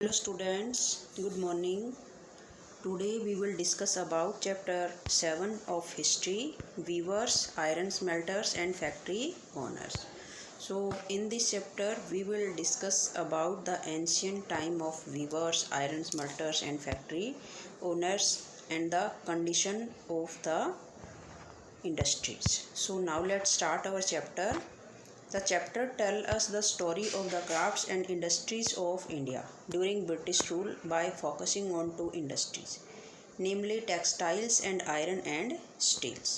Hello students, good morning. Today we will discuss about chapter 7 of history, weavers, iron smelters and factory owners. So in this chapter we will discuss about the ancient time of weavers, iron smelters and factory owners and the condition of the industries. So now let's start our chapter. The chapter tells us the story of the crafts and industries of India during British rule by focusing on two industries, namely textiles and iron and steels.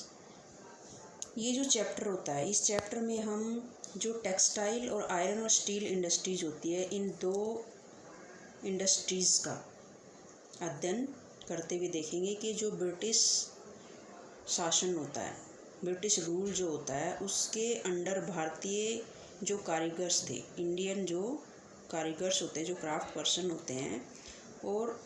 ये जो chapter होता है, इस chapter में हम जो textile और iron और स्टील इंडस्ट्रीज होती है, इन दो इंडस्ट्रीज़ का अध्ययन करते हुए देखेंगे कि जो ब्रिटिश शासन होता है, ब्रिटिश रूल जो होता है, उसके अंडर भारतीय जो कारीगर्स थे, इंडियन जो कारीगर्स होते हैं, जो क्राफ्ट पर्सन होते हैं, और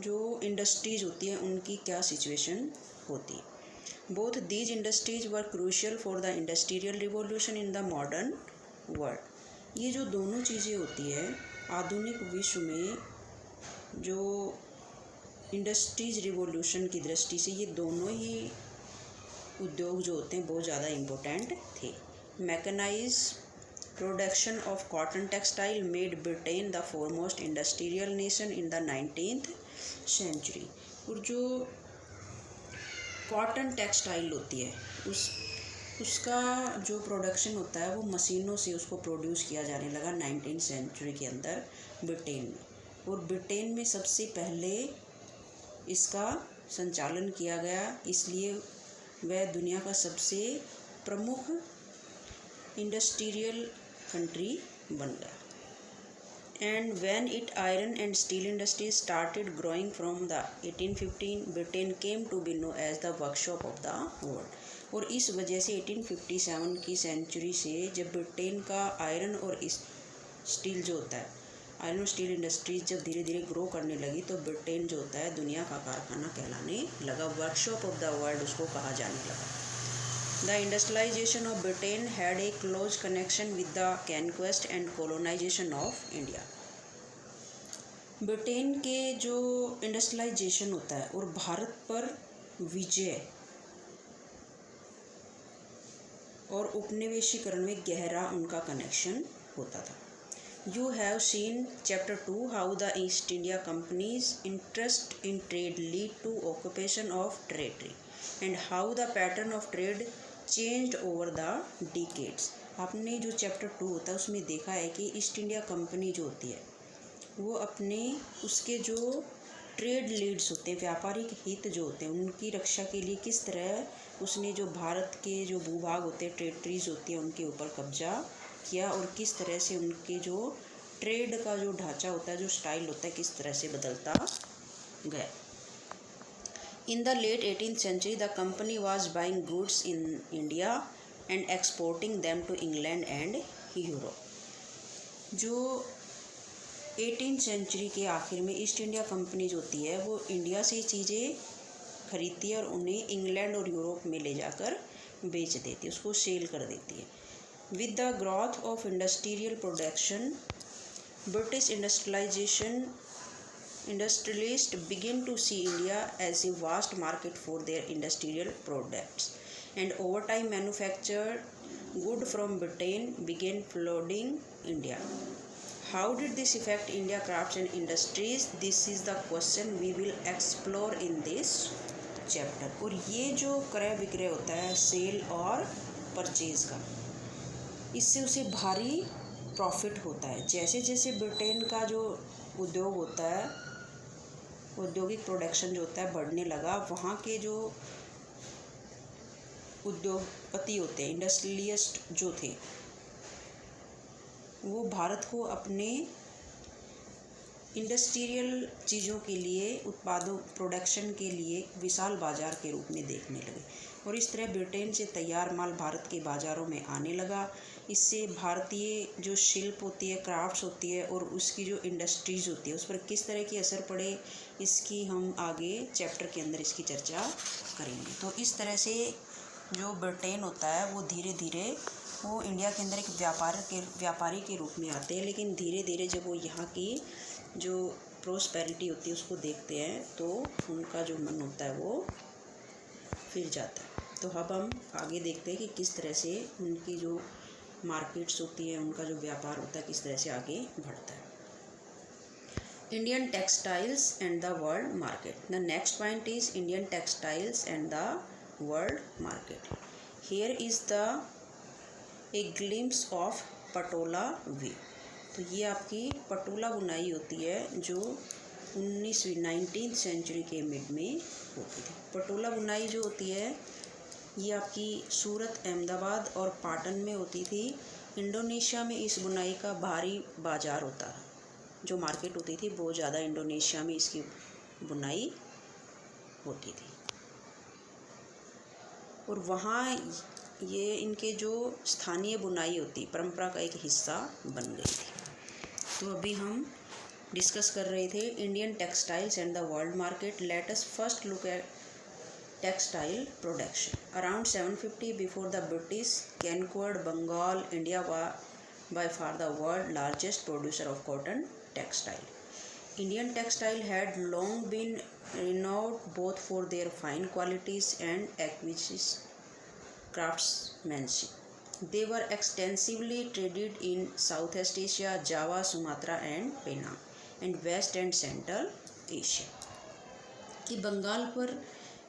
जो इंडस्ट्रीज होती हैं उनकी क्या सिचुएशन होती है। Both these industries were crucial for the industrial revolution in the modern world. ये जो दोनों चीज़ें होती है आधुनिक विश्व में, जो इंडस्ट्रीज रिवॉल्यूशन की दृष्टि से ये दोनों ही उद्योग जो होते हैं बहुत ज़्यादा इम्पोर्टेंट थे। Mechanise production of cotton textile made Britain the foremost industrial nation in the 19th century. और जो कॉटन टेक्सटाइल होती है उसका जो प्रोडक्शन होता है वो मशीनों से उसको प्रोड्यूस किया जाने लगा 19th सेंचुरी के अंदर ब्रिटेन में। और ब्रिटेन में सबसे पहले इसका संचालन किया गया, इसलिए वह दुनिया का सबसे प्रमुख इंडस्ट्रियल कंट्री बन गया। And when it iron and steel industry started growing from the 1815 Britain came to be know as the workshop of the world. और इस वजह से 1857 की सेंचुरी से जब ब्रिटेन का आयरन और स्टील जो होता है, आयरन और स्टील इंडस्ट्रीज जब धीरे धीरे ग्रो करने लगी तो ब्रिटेन जो होता है दुनिया का कारखाना कहलाने लगा, वर्कशॉप ऑफ द वर्ल्ड उसको कहा जाने लगा। The industrialisation of Britain had a close connection with the conquest and colonisation of India. Britain के जो इंडस्ट्रियलाइजेशन होता है और भारत पर विजय और उपनिवेशीकरण में गहरा उनका कनेक्शन होता था। You have seen chapter 2 how the East India Company's interest in trade lead to occupation of territory and how the pattern of trade changed over the decades। आपने जो चैप्टर 2 होता है उसमें देखा है कि ईस्ट इंडिया कंपनी जो होती है वो अपने उसके जो ट्रेड लीड्स होते हैं, व्यापारिक हित जो होते हैं, उनकी रक्षा के लिए किस तरह उसने जो भारत के जो भूभाग होते हैं, टेरिटरीज होती हैं, उनके ऊपर कब्जा किया और किस तरह से उनके जो ट्रेड का जो ढांचा होता है, जो स्टाइल होता है, किस तरह से बदलता गया। In the late 18th century the company was buying goods in India and exporting them to England and Europe. जो 18th सेंचुरी के आखिर में ईस्ट इंडिया कंपनी जो होती है वो इंडिया से चीज़ें खरीदती है और उन्हें इंग्लैंड और यूरोप में ले जाकर बेच देती है, उसको सेल कर देती है। With the growth of industrial production, British industrialists began to see India as a vast market for their industrial products, and over time manufactured goods from Britain began flooding India. How did this affect India crafts and industries? This is the question we will explore in this chapter. और ये जो क्रय विक्रय होता है cell और purchase का, इससे उसे भारी प्रॉफिट होता है। जैसे जैसे ब्रिटेन का जो उद्योग होता है, औद्योगिक प्रोडक्शन जो होता है बढ़ने लगा, वहाँ के जो उद्योगपति होते हैं, इंडस्ट्रियलिस्ट जो थे, वो भारत को अपने इंडस्ट्रियल चीज़ों के लिए, उत्पादों प्रोडक्शन के लिए विशाल बाज़ार के रूप में देखने लगे। और इस तरह ब्रिटेन से तैयार माल भारत के बाज़ारों में आने लगा। इससे भारतीय जो शिल्प होती है, क्राफ्ट्स होती है और उसकी जो इंडस्ट्रीज़ होती है उस पर किस तरह की असर पड़े, इसकी हम आगे चैप्टर के अंदर इसकी चर्चा करेंगे। तो इस तरह से जो ब्रिटेन होता है वो धीरे धीरे वो इंडिया के अंदर एक व्यापारी के रूप में आते हैं, लेकिन धीरे धीरे जब वो यहाँ की जो प्रोस्पेरिटी होती है उसको देखते हैं तो उनका जो मन होता है वो फिर जाता है। तो अब हम आगे देखते हैं कि किस तरह से उनकी जो मार्केट्स होती है, उनका जो व्यापार होता है, किस तरह से आगे बढ़ता है। Indian textiles and the world market. The next point is Indian textiles and the world market. Here is the a glimpse of patola weave. तो ये आपकी पटोला बुनाई होती है जो 19वीं सेंचुरी के मिड में होती थी। पटोला बुनाई जो होती है ये आपकी सूरत, अहमदाबाद और पाटन में होती थी। इंडोनेशिया में इस बुनाई का भारी बाज़ार होता है, जो मार्केट होती थी बहुत ज़्यादा इंडोनेशिया में इसकी बुनाई होती थी और वहाँ ये इनके जो स्थानीय बुनाई होती परंपरा का एक हिस्सा बन गई थी। तो अभी हम डिस्कस कर रहे थे Indian textiles and the world market. Let us first look at textile production. Around 750 before the British conquered Bengal, India by far the world largest producer of cotton textile. Indian textile had long been renowned both for their fine qualities and exquisite craftsmanship. They were extensively traded in Southeast Asia, Java, Sumatra and Penang, and West and Central Asia. कि बंगाल पर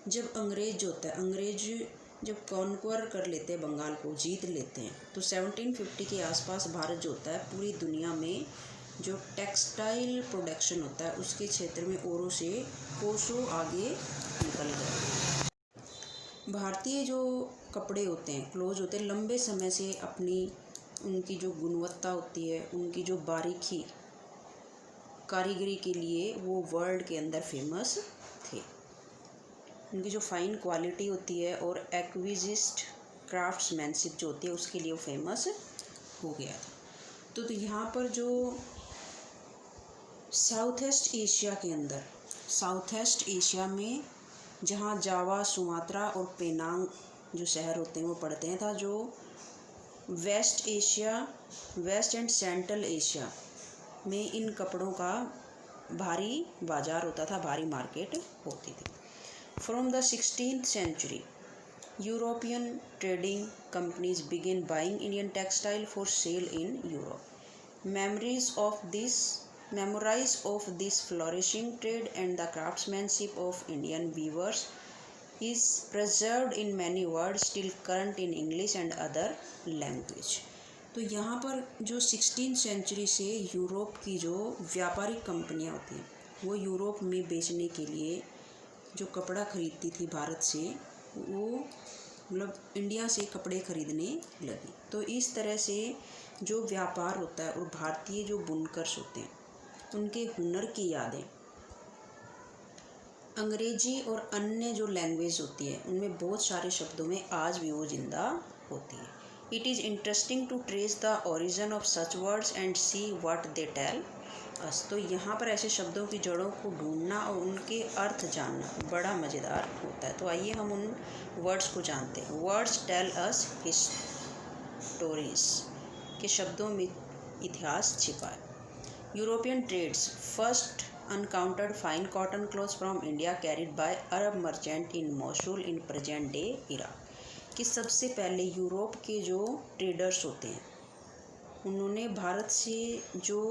जब अंग्रेज जो होता है, अंग्रेज जब conquer कर लेते हैं, बंगाल को जीत लेते हैं, तो 1750 के आसपास भारत जो होता है पूरी दुनिया में जो टेक्सटाइल प्रोडक्शन होता है उसके क्षेत्र में औरों से कोसों आगे निकल गया। भारतीय जो कपड़े होते हैं, क्लोथ होते हैं, लंबे समय से अपनी उनकी जो गुणवत्ता होती है, उनकी जो बारीकी कारीगरी के लिए वो वर्ल्ड के अंदर फेमस थे। उनकी जो फाइन क्वालिटी होती है और एक्विजिस्ट क्राफ्ट्समैनशिप जो होती है उसके लिए वो फेमस हो गया था। तो यहाँ पर जो साउथ ईस्ट एशिया के अंदर, साउथ ईस्ट एशिया में जहाँ जावा, सुमात्रा और पेनांग जो शहर होते हैं वो पड़ते हैं, था जो west Asia, west and central Asia में इन कपड़ों का भारी बाज़ार होता था, भारी मार्केट होती थी। From the 16th century, European trading companies began buying Indian textile for sale in Europe. Memories of this flourishing trade and the craftsmanship of Indian weavers is preserved in many words still current in English and other language. तो यहाँ पर जो 16th century से Europe की जो व्यापारिक कंपनियाँ होती हैं वो यूरोप में बेचने के लिए जो कपड़ा खरीदती थी भारत से, वो मतलब इंडिया से कपड़े खरीदने लगी। तो इस तरह से जो व्यापार होता है और भारतीय जो बुनकर्स होते हैं उनके हुनर की यादें अंग्रेजी और अन्य जो लैंग्वेज होती है उनमें बहुत सारे शब्दों में आज भी वो जिंदा होती है। It is interesting to trace the origin of such words and see what they tell us. तो यहाँ पर ऐसे शब्दों की जड़ों को ढूंढना और उनके अर्थ जानना बड़ा मज़ेदार होता है। तो आइए हम उन वर्ड्स को जानते हैं। वर्ड्स टेल अस हिस्टोरीज के शब्दों में इतिहास छिपा है। European traders first encountered fine cotton cloths from India carried by Arab merchant in Mosul in present day Iraq. कि सबसे पहले यूरोप के जो ट्रेडर्स होते हैं उन्होंने भारत से जो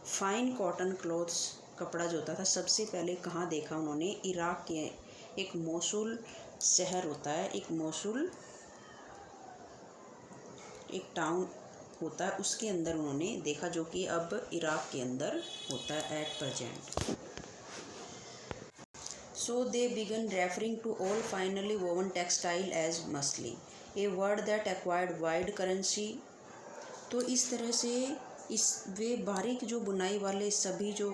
फाइन कॉटन क्लॉथ्स कपड़ा जो होता था सबसे पहले कहाँ देखा उन्होंने, इराक के एक मोसुल शहर होता है, एक मोसुल एक टाउन होता है, उसके अंदर उन्होंने देखा, जो कि अब इराक के अंदर होता है at present. So they began referring to all finely woven textile as muslin, a word that acquired wide currency. तो इस तरह से वे बारीक जो बुनाई वाले सभी जो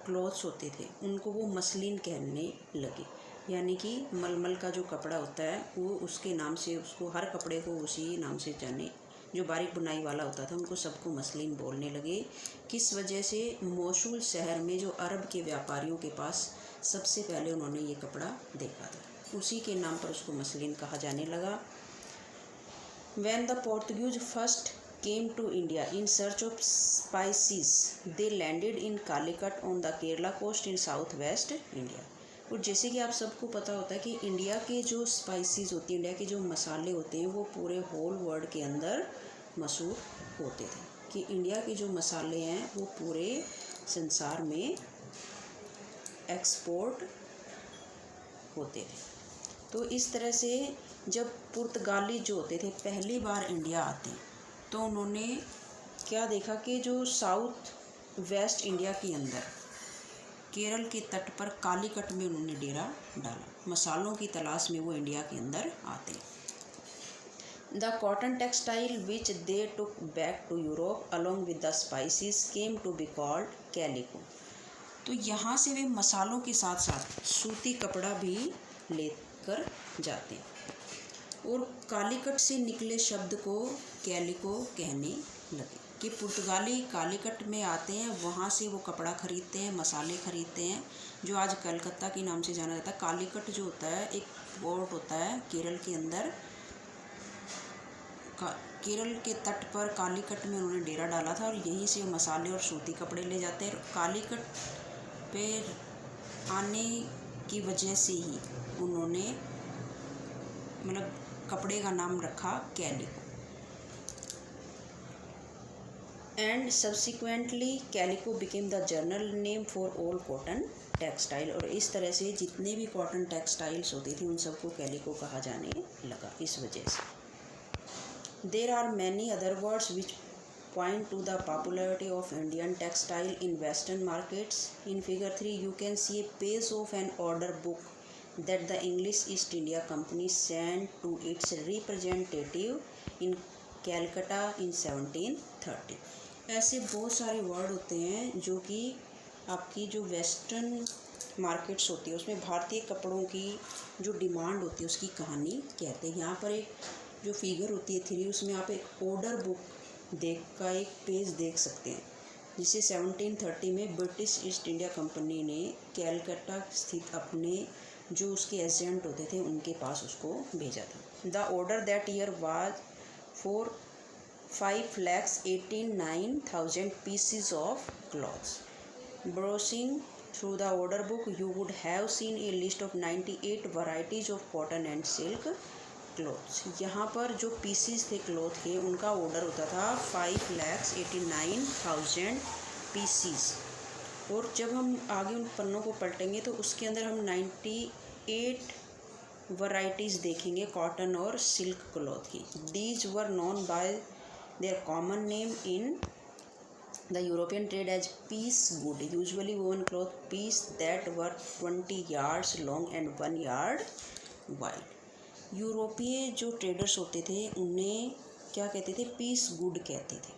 क्लॉथ्स होते थे उनको वो मसलिन कहने लगे, यानी कि मलमल का जो कपड़ा होता है वो उसके नाम से, उसको हर कपड़े को उसी नाम से जाने, जो बारीक बुनाई वाला होता था उनको सबको मसलिन बोलने लगे। किस वजह से? मोसुल शहर में जो अरब के व्यापारियों के पास सबसे पहले उन्होंने ये कपड़ा देखा था, उसी के नाम पर उसको मसलिन कहा जाने लगा। When the Portuguese first came to India in search of spices. They landed in Calicut on the Kerala coast in southwest India. और जैसे कि आप सबको पता होता है कि इंडिया के जो स्पाइसेस होती हैं, इंडिया के जो मसाले होते हैं, वो पूरे होल वर्ल्ड के अंदर मशहूर होते थे कि इंडिया के जो मसाले हैं वो पूरे संसार में एक्सपोर्ट होते थे। तो इस तरह से जब पुर्तगाली जो होते थे पहली बार इंडिया आते तो उन्होंने क्या देखा कि जो साउथ वेस्ट इंडिया के अंदर केरल के तट पर कालीकट में उन्होंने डेरा डाला। मसालों की तलाश में वो इंडिया के अंदर आते। The cotton textile which they took back to Europe along with the spices came to be called calico. तो यहाँ से वे मसालों के साथ साथ सूती कपड़ा भी लेकर जाते और कालीकट से निकले शब्द को कैलिको कहने लगे कि पुर्तगाली कालीकट में आते हैं, वहाँ से वो कपड़ा ख़रीदते हैं, मसाले ख़रीदते हैं, जो आज कलकत्ता के नाम से जाना जाता है। कालीकट जो होता है एक पोर्ट होता है केरल के अंदर, केरल के तट पर कालीकट में उन्होंने डेरा डाला था और यहीं से मसाले और सूती कपड़े ले जाते हैं। कालीकट पे आने की वजह से ही उन्होंने मतलब कपड़े का नाम रखा calico. And subsequently calico became the general name for all cotton textile. और इस तरह से जितने भी कॉटन टेक्सटाइल्स होती थी उन सबको कैलिको कहा जाने लगा इस वजह से। There are many other words which point to the popularity of Indian textile in Western markets. In figure 3 you can see a page of an order book that the English East India Company sent to its representative in Calcutta in 1730. ऐसे बहुत सारे word होते हैं जो कि आपकी जो western markets होती है उसमें भारतीय कपड़ों की जो डिमांड होती है उसकी कहानी कहते हैं। यहाँ पर एक जो फिगर होती है 3 उसमें आप एक ऑर्डर बुक का एक पेज देख सकते हैं जिसे 1730 में ब्रिटिश ईस्ट इंडिया कंपनी ने कैलकाटा स्थित अपने जो उसके एजेंट होते थे उनके पास उसको भेजा था। The order that year was for 5,89,000 pieces of cloths. Browsing through the order book, you would have seen a list of 98 varieties of cotton and silk clothes. यहाँ पर जो पीसीज थे क्लॉथ के उनका ऑर्डर होता था 5,89,000 पीसीज। और जब हम आगे उन पन्नों को पलटेंगे तो उसके अंदर हम 98 वैरायटीज़ देखेंगे कॉटन और सिल्क क्लॉथ की। These were known by their common name in the European trade as piece good, usually woven cloth piece that were 20 yards long and 1 yard wide. यूरोपीय जो ट्रेडर्स होते थे उन्हें क्या कहते थे? पीस गुड कहते थे,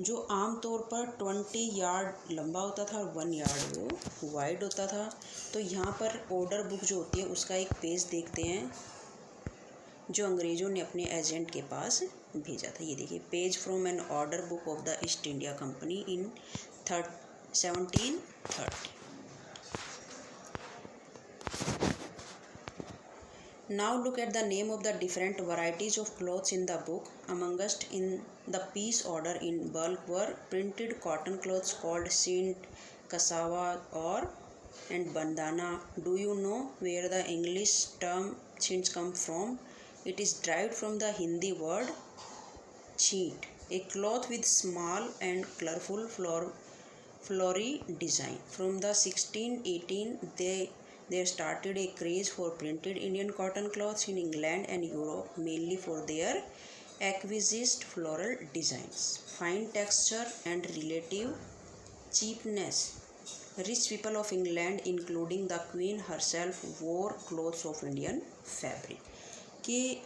जो आमतौर पर 20 यार्ड लंबा होता था और 1 yard वो वाइड होता था। तो यहाँ पर ऑर्डर बुक जो होती है उसका एक पेज देखते हैं जो अंग्रेज़ों ने अपने एजेंट के पास भेजा था। ये देखिए, page from an order book of the East India company in 1730। Now look at the name of the different varieties of clothes in the book. Amongst in the piece order in bulk were printed cotton clothes called sint, cassava or and bandana. Do you know where the English term chint come from? It is derived from the Hindi word chint, a cloth with small and colorful flowery design. From the 1618 there started a craze for printed Indian cotton cloths in England and Europe, mainly for their exquisite floral designs, fine texture and relative cheapness. Rich people of England, including the Queen herself, wore clothes of Indian fabric. कि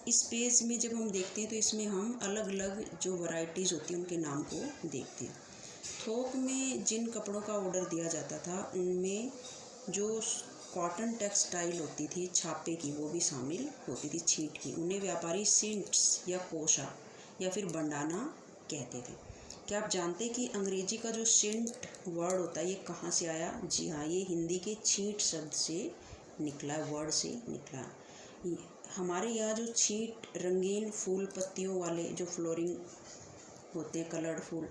इस page में जब हम देखते हैं तो इसमें हम अलग अलग जो वैरायटीज़ होती हैं उनके नाम को देखते हैं। थोक में जिन कपड़ों का ऑर्डर दिया जाता था उनमें जो कॉटन टेक्सटाइल होती थी छापे की वो भी शामिल होती थी, छींट की। उन्हें व्यापारी सिंट्स या कोशा या फिर बंडाना कहते थे। क्या आप जानते हैं कि अंग्रेजी का जो सिंट वर्ड होता है ये कहाँ से आया? जी हाँ, ये हिंदी के छींट शब्द से निकला, वर्ड से निकला। हमारे यहाँ जो छीट रंगीन फूल पत्तियों वाले जो फ्लोरिंग होते हैं, कलर्ड फूल,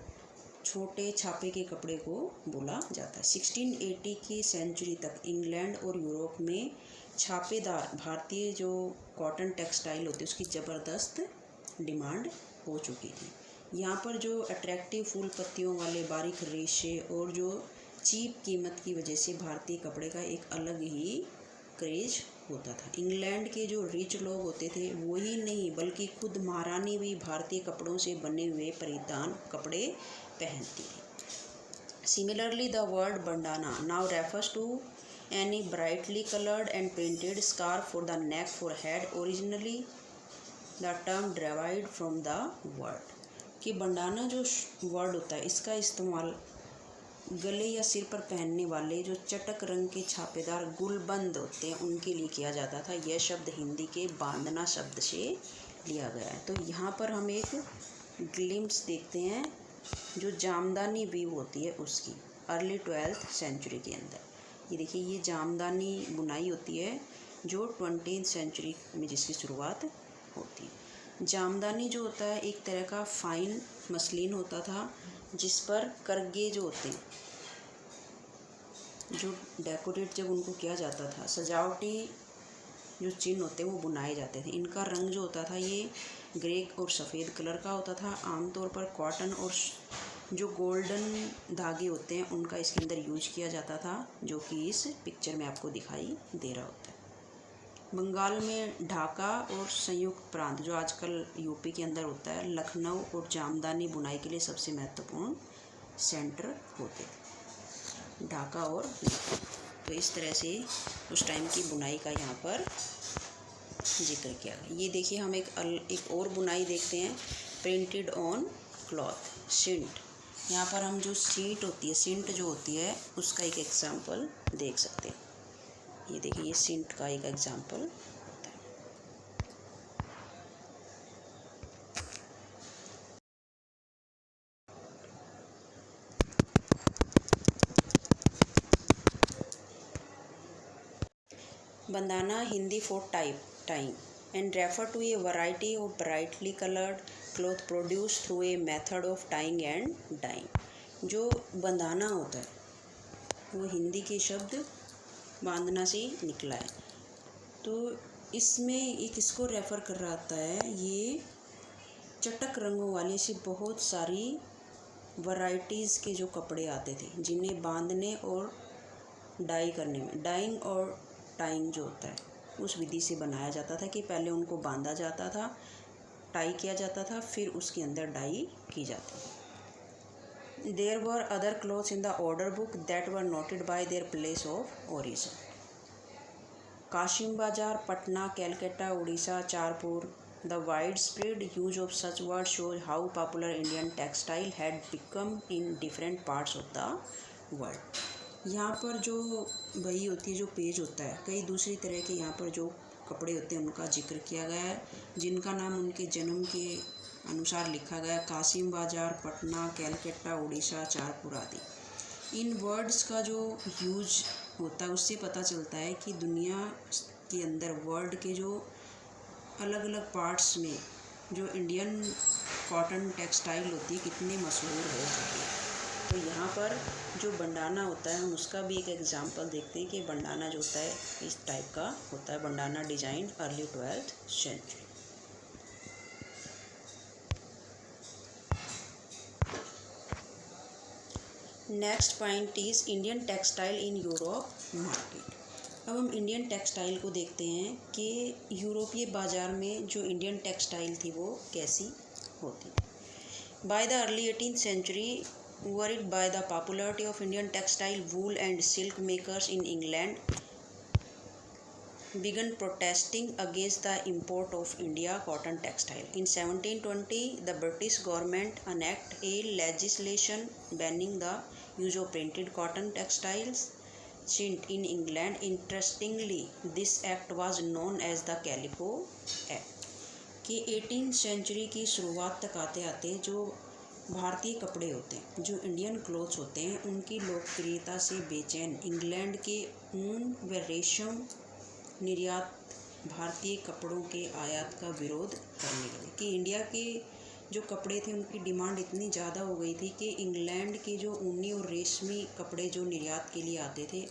छोटे छापे के कपड़े को बोला जाता है। 1680 की सेंचुरी तक इंग्लैंड और यूरोप में छापेदार भारतीय जो कॉटन टेक्सटाइल होती है उसकी ज़बरदस्त डिमांड हो चुकी थी। यहाँ पर जो अट्रैक्टिव फूल पत्तियों वाले बारीक रेशे और जो चीप कीमत की वजह से भारतीय कपड़े का एक अलग ही क्रेज होता था। इंग्लैंड के जो रिच लोग होते थे वही नहीं बल्कि खुद महारानी भी भारतीय कपड़ों से बने हुए परिधान कपड़े पहनती थी। Similarly, the word bandana now refers to any brightly colored and painted scarf for the neck, forehead. Originally, the term derived from the word कि बंडाना जो वर्ड होता है इसका इस्तेमाल गले या सिर पर पहनने वाले जो चटक रंग के छापेदार गुलबंद होते हैं उनके लिए किया जाता था। यह शब्द हिंदी के बांधना शब्द से लिया गया है। तो यहाँ पर हम एक ग्लिम्स देखते हैं जो जामदानी वीव होती है उसकी, अर्ली 12th सेंचुरी के अंदर। ये देखिए, ये जामदानी बुनाई होती है जो 20th सेंचुरी में जिसकी शुरुआत होती है। जामदानी जो होता है एक तरह का फाइन मसलिन होता था जिस पर करगे जो होते हैं, जो डेकोरेट जब उनको किया जाता था, सजावटी जो चिन्ह होते हैं वो बुनाए जाते थे। इनका रंग जो होता था ये ग्रे और सफ़ेद कलर का होता था। आमतौर पर कॉटन और जो गोल्डन धागे होते हैं उनका इसके अंदर यूज किया जाता था, जो कि इस पिक्चर में आपको दिखाई दे रहा होता है। बंगाल में ढाका और संयुक्त प्रांत जो आजकल यूपी के अंदर होता है, लखनऊ और जामदानी बुनाई के लिए सबसे महत्वपूर्ण सेंटर होते थे, ढाका और। तो इस तरह से उस टाइम की बुनाई का यहाँ पर जिक्र किया गया। ये देखिए, हम एक और बुनाई देखते हैं, प्रिंटेड ऑन क्लॉथ, सिंट। यहाँ पर हम जो सीट होती है, सिंट जो होती है उसका एक एग्जाम्पल देख सकते हैं। ये देखिए, ये सिंट का एक एग्जाम्पल होता है। Bandana Hindi for time and refer to a variety of brightly colored cloth produced through a method of tying and dyeing। जो बंदाना होता है वो हिंदी के शब्द बांधना से निकला है। तो इसमें एक इसको रेफ़र कर रहा होता है, ये चटक रंगों वाले से बहुत सारी वैरायटीज़ के जो कपड़े आते थे जिन्हें बांधने और डाई करने में, डाइंग और टाइंग जो होता है उस विधि से बनाया जाता था कि पहले उनको बांधा जाता था, टाई किया जाता था, फिर उसके अंदर डाई की जाती थी। There were other cloths in the order book that were noted by their place of origin. Kasim Bazar, Patna, Calcutta, Orissa, Charpur. The wide spread use of such word shows how popular Indian textile had become in different parts of the world. यहाँ पर जो वही होती है, जो page होता है, कई दूसरी तरह के यहाँ पर जो कपड़े होते हैं उनका जिक्र किया गया है जिनका नाम उनके जन्म के अनुसार लिखा गया, कासिम बाजार, पटना, कैलकाटा, उड़ीसा, चारपुर आदि। इन वर्ड्स का जो यूज होता है उससे पता चलता है कि दुनिया के अंदर वर्ल्ड के जो अलग अलग पार्ट्स में जो इंडियन कॉटन टेक्सटाइल होती है कितनी मशहूर हो चुकी है। तो यहाँ पर जो बंडाना होता है हम उसका भी एक एग्जांपल देखते हैं कि बंडाना जो होता है इस टाइप का होता है, bandana design early 12th century. Next point is Indian textile in Europe market. अब हम इंडियन टेक्सटाइल को देखते हैं कि यूरोपीय बाज़ार में जो इंडियन टेक्सटाइल थी वो कैसी होती थी। By the early 18th century, worried by the popularity of Indian textile, wool and silk makers in England began protesting against the import of India cotton textile. In 1720, the British government enacted a legislation banning the use of printed cotton textiles in England. Interestingly, this act was known as the Calico Act। कि 18th century की शुरुआत तक आते आते जो भारतीय कपड़े होते हैं, जो इंडियन क्लोथ्स होते हैं, उनकी लोकप्रियता से बेचैन इंग्लैंड के ऊन व रेशम निर्यात भारतीय कपड़ों के आयात का विरोध करने लगे कि इंडिया के जो कपड़े थे उनकी डिमांड इतनी ज़्यादा हो गई थी कि इंग्लैंड के जो ऊनी और रेशमी कपड़े जो निर्यात के लिए आते थे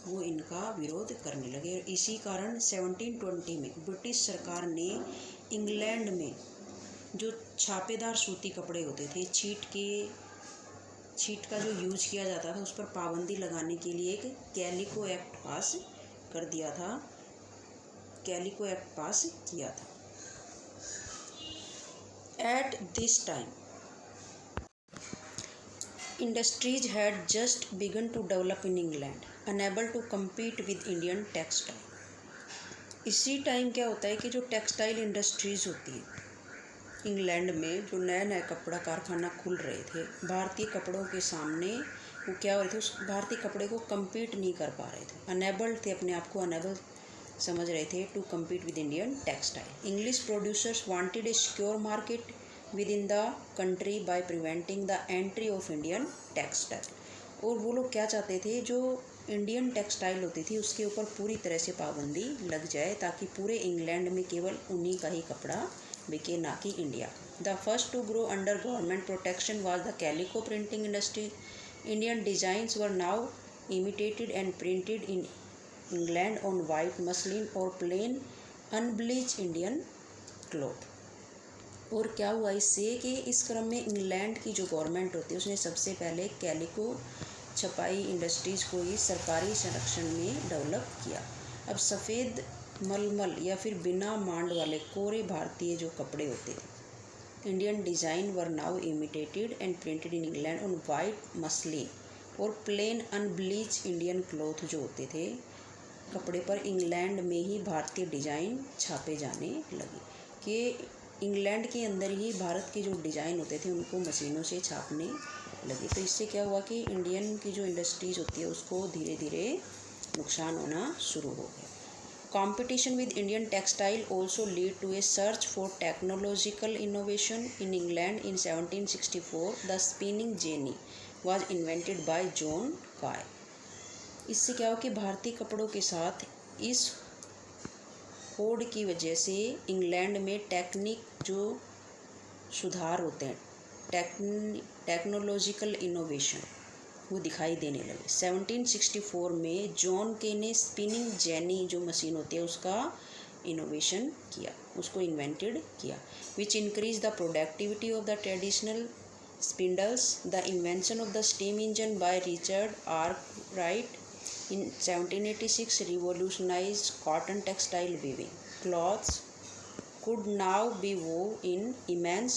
वो इनका विरोध करने लगे। और इसी कारण 1720 में ब्रिटिश सरकार ने इंग्लैंड में जो छापेदार सूती कपड़े होते थे, छीट का जो यूज किया जाता था, उस पर पाबंदी लगाने के लिए एक कैलिको एक्ट पास कर दिया था, कैलिको एक्ट पास किया था। At this time industries had just begun to develop in England, unable to compete with Indian textile. इसी टाइम क्या होता है कि जो टेक्सटाइल इंडस्ट्रीज़ होती है इंग्लैंड में, जो नया नया कपड़ा कारखाना खुल रहे थे, भारतीय कपड़ों के सामने वो क्या हो रहे थे, उस भारतीय कपड़े को compete नहीं कर पा रहे थे, अनेबल थे, अपने आप को अनेबल समझ रहे थे to compete with Indian textile. English producers wanted a secure market within the country by preventing the entry of Indian textile. और वो लोग क्या चाहते थे, जो इंडियन टेक्सटाइल होती थी उसके ऊपर पूरी तरह से पाबंदी लग जाए, ताकि पूरे इंग्लैंड में केवल उन्हीं का ही कपड़ा बिके, ना कि India. The first to grow under government protection was the calico printing industry. Indian designs were now imitated and printed in England on white muslin और प्लेन अनब्लीच इंडियन क्लॉथ। और क्या हुआ इससे कि इस क्रम में इंग्लैंड की जो गवर्नमेंट होती है उसने सबसे पहले कैलिको छपाई इंडस्ट्रीज़ को ही सरकारी संरक्षण में डेवलप किया। अब सफ़ेद मलमल या फिर बिना मांड वाले कोरे भारतीय जो कपड़े होते थे, Indian design were now imitated and printed in England on white muslin और प्लेन अनब्लीच इंडियन क्लॉथ जो होते थे कपड़े पर, इंग्लैंड में ही भारतीय डिज़ाइन छापे जाने लगे कि इंग्लैंड के अंदर ही भारत के जो डिज़ाइन होते थे उनको मशीनों से छापने लगे। तो इससे क्या हुआ कि इंडियन की जो इंडस्ट्रीज़ होती है उसको धीरे धीरे नुकसान होना शुरू हो गया। Competition with Indian textile also lead to a search for technological innovation in England. In 1764, the spinning jenny was invented by John Guy. इससे क्या हो कि भारतीय कपड़ों के साथ इस होड़ की वजह से इंग्लैंड में टेक्निक जो सुधार होते हैं, टेक्नोलॉजिकल इनोवेशन वो दिखाई देने लगे। 1764 में जॉन के ने स्पिनिंग जेनी जो मशीन होती है उसका इनोवेशन किया, उसको इन्वेंटेड किया, which increase the productivity of the traditional spindles. The invention of the steam engine by Richard Arkwright in 1786 revolutionized cotton textile weaving. Cloths could now be woven in immense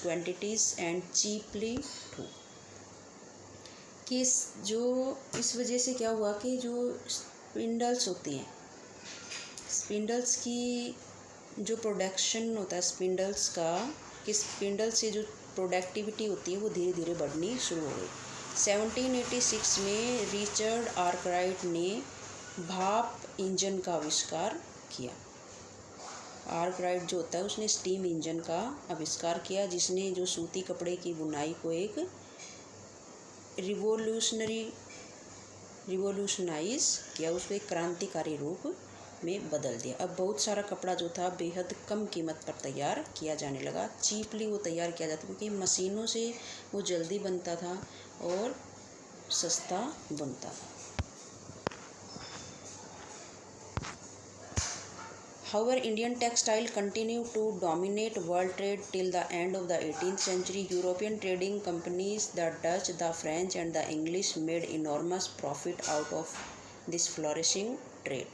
quantities and cheaply too. कि जो इस वजह से क्या हुआ कि जो spindles होती हैं, स्पिंडल्स की जो प्रोडक्शन होता है स्पिंडल्स का, कि स्पिंडल से जो प्रोडक्टिविटी होती है वो धीरे धीरे बढ़नी शुरू हो गई। 1786 में रिचर्ड आर्कराइट ने भाप इंजन का आविष्कार किया। आर्कराइट जो होता है उसने स्टीम इंजन का आविष्कार किया, जिसने जो सूती कपड़े की बुनाई को एक रिवोल्यूशनाइज किया, उसको एक क्रांतिकारी रूप में बदल दिया। अब बहुत सारा कपड़ा जो था बेहद कम कीमत पर तैयार किया जाने लगा, चीपली वो तैयार किया जाता क्योंकि मशीनों से वो जल्दी बनता था और सस्ता बनता था। However, Indian textile continued to dominate world trade till the end of the 18th century. European trading companies, the Dutch, the French and the English made enormous profit out of this flourishing trade.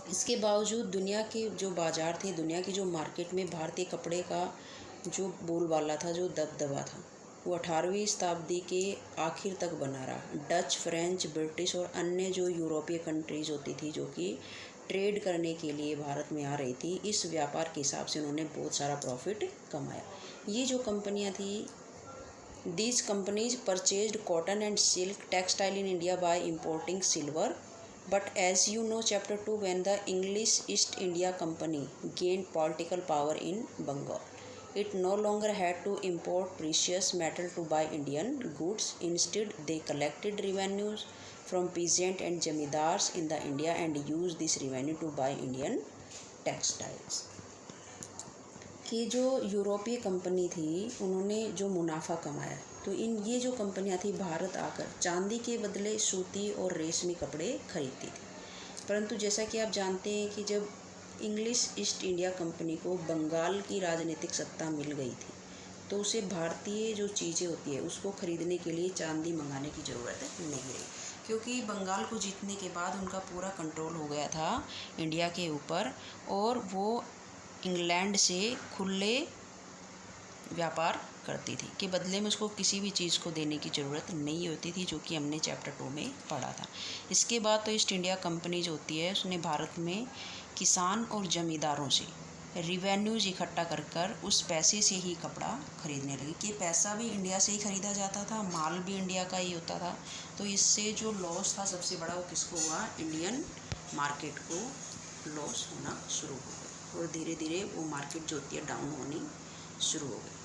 इसके बावजूद दुनिया के जो बाज़ार थे, दुनिया की जो मार्केट में भारतीय कपड़े का जो बोलबाला था, जो दबदबा था, वो 18वीं शताब्दी के आखिर तक बना रहा। डच, फ्रेंच, ब्रिटिश और अन्य जो यूरोपीय कंट्रीज़ होती थी जो कि ट्रेड करने के लिए भारत में आ रही थी, इस व्यापार के हिसाब से उन्होंने बहुत सारा प्रॉफिट कमाया। ये जो कंपनियां थी, these companies purchased cotton and silk textile in India by importing silver, but as you know chapter 2 when the English East India company gain political power in Bengal, It no longer had to import precious metal to buy Indian goods. Instead, they collected revenues from peasant and jamidars in the India and used this revenue to buy Indian textiles. कि जो यूरोपीय company थी उन्होंने जो मुनाफा कमाया, तो ये जो कंपनियां थी भारत आकर चांदी के बदले सूती और रेशमी कपड़े खरीदती थी। परंतु जैसा कि आप जानते हैं कि जब इंग्लिश ईस्ट इंडिया कंपनी को बंगाल की राजनीतिक सत्ता मिल गई थी, तो उसे भारतीय जो चीज़ें होती है उसको खरीदने के लिए चांदी मंगाने की ज़रूरत नहीं रही, क्योंकि बंगाल को जीतने के बाद उनका पूरा कंट्रोल हो गया था इंडिया के ऊपर, और वो इंग्लैंड से खुले व्यापार करती थी कि बदले में उसको किसी भी चीज़ को देने की ज़रूरत नहीं होती थी, जो कि हमने चैप्टर 2 में पढ़ा था। इसके बाद तो ईस्ट इंडिया कंपनी जो होती है उसने भारत में किसान और जमींदारों से रिवेन्यूज इकट्ठा कर कर उस पैसे से ही कपड़ा खरीदने लगी, कि पैसा भी इंडिया से ही खरीदा जाता था, माल भी इंडिया का ही होता था। तो इससे जो लॉस था सबसे बड़ा वो किसको हुआ, इंडियन मार्केट को लॉस होना शुरू हो गया, और धीरे धीरे वो मार्केट जो होती है डाउन होनी शुरू हो गई।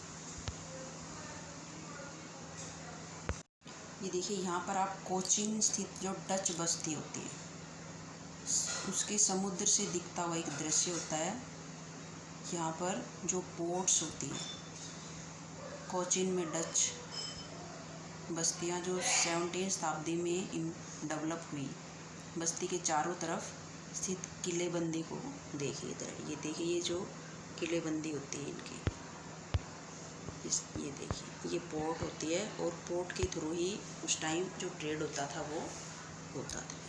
ये देखिए यहाँ पर आप कोचीन स्थित जो डच बस्ती होती है उसके समुद्र से दिखता हुआ एक दृश्य होता है। यहाँ पर जो पोर्ट्स होती हैं कोचीन में, डच बस्तियाँ जो 17वीं शताब्दी में डेवलप हुई, बस्ती के चारों तरफ स्थित किलेबंदी को देखिए इधर, ये देखिए ये जो किलेबंदी होती है इनकी, ये देखिए ये पोर्ट होती है, और पोर्ट के थ्रू ही उस टाइम जो ट्रेड होता था वो होता था।